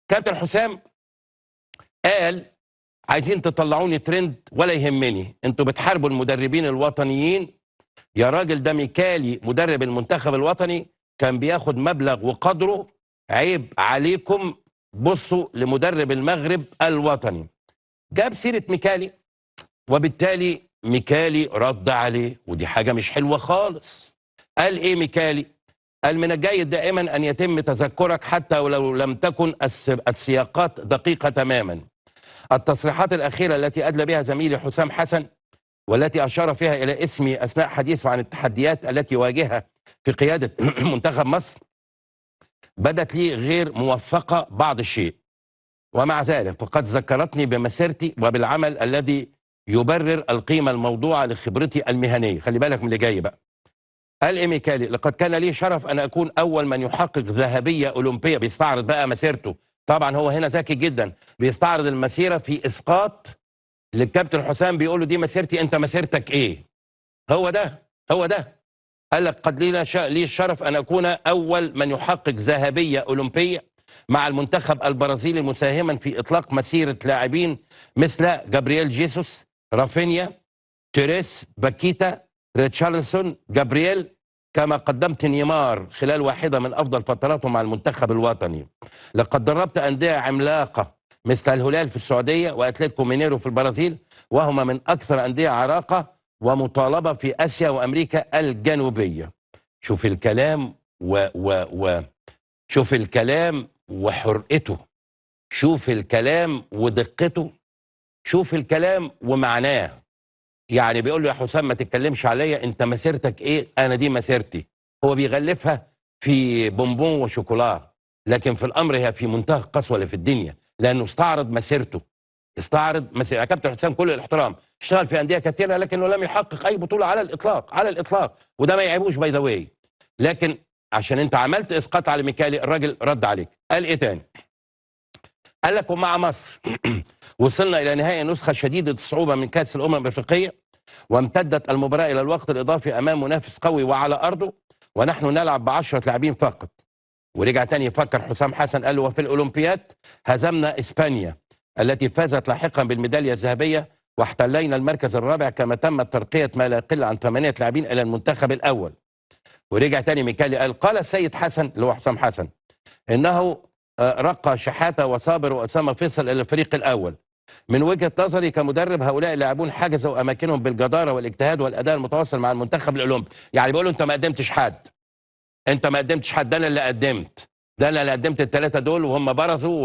كابتن حسام قال عايزين تطلعوني ترند ولا يهمني، انتوا بتحاربوا المدربين الوطنيين. يا راجل ده ميكالي مدرب المنتخب الوطني كان بياخد مبلغ وقدره، عيب عليكم. بصوا لمدرب المغرب الوطني. جاب سيرة ميكالي، وبالتالي ميكالي رد عليه، ودي حاجة مش حلوة خالص. قال ايه ميكالي؟ قال من الجيد دائما ان يتم تذكرك حتى ولو لم تكن السياقات دقيقة تماما. التصريحات الأخيرة التي أدلى بها زميلي حسام حسن، والتي أشار فيها إلى اسمي أثناء حديثه عن التحديات التي واجهها في قيادة منتخب مصر، بدت لي غير موفقة بعض الشيء، ومع ذلك فقد ذكرتني بمسيرتي وبالعمل الذي يبرر القيمة الموضوعة لخبرتي المهنية. خلي بالك من اللي جاي بقى. قال إيه ميكالي؟ لقد كان لي شرف أن أكون أول من يحقق ذهبية أولمبية. بيستعرض بقى مسيرته. طبعا هو هنا ذكي جدا، بيستعرض المسيرة في إسقاط للكابتن حسام، بيقول له دي مسيرتي، انت مسيرتك ايه؟ هو ده. قال لك قد لي الشرف ان اكون اول من يحقق ذهبيه اولمبيه مع المنتخب البرازيلي، مساهما في اطلاق مسيره لاعبين مثل جابرييل جيسوس، رافينيا، تيريس، باكيتا، ريتشارلسون، جابرييل، كما قدمت نيمار خلال واحده من افضل فتراته مع المنتخب الوطني. لقد دربت انديه عملاقه مثل الهلال في السعوديه واتلتيكو مينيرو في البرازيل، وهما من اكثر انديه عراقه ومطالبه في اسيا وامريكا الجنوبيه. شوف الكلام شوف الكلام وحرقته، شوف الكلام ودقته، شوف الكلام ومعناه. يعني بيقول له يا حسام ما تتكلمش عليا، انت مسيرتك ايه؟ انا دي مسيرتي. هو بيغلفها في بونبون وشوكولا، لكن في الامر هي في منتهى القسوه اللي في الدنيا، لانه استعرض مسيرته. يا كابتن حسام كل الاحترام، اشتغل في انديه كثيره لكنه لم يحقق اي بطوله على الاطلاق، وده ما يعيبوش باي ذا واي. لكن عشان انت عملت اسقاط على ميكالي، الراجل رد عليك. قال ايه تاني؟ قال لك ومع مصر وصلنا الى نهائي نسخه شديده الصعوبه من كاس الامم الافريقيه، وامتدت المباراة إلى الوقت الإضافي أمام منافس قوي وعلى أرضه، ونحن نلعب ب10 لاعبين فقط. ورجع تاني يفكر حسام حسن، قال له وفي الأولمبياد هزمنا إسبانيا التي فازت لاحقا بالميدالية الذهبية، واحتلينا المركز الرابع، كما تم ترقية ما لا يقل عن 8 لاعبين إلى المنتخب الأول. ورجع تاني ميكالي قال السيد حسن اللي هو حسام حسن إنه رقى شحاتة وصابر وأسامة فيصل إلى الفريق الأول. من وجهة نظري كمدرب هؤلاء اللاعبون حجزوا اماكنهم بالجداره والاجتهاد والاداء المتواصل مع المنتخب الاولمبي. يعني بيقولوا انت ما قدمتش حد، ده انا اللي قدمت، الثلاثه دول وهم برزوا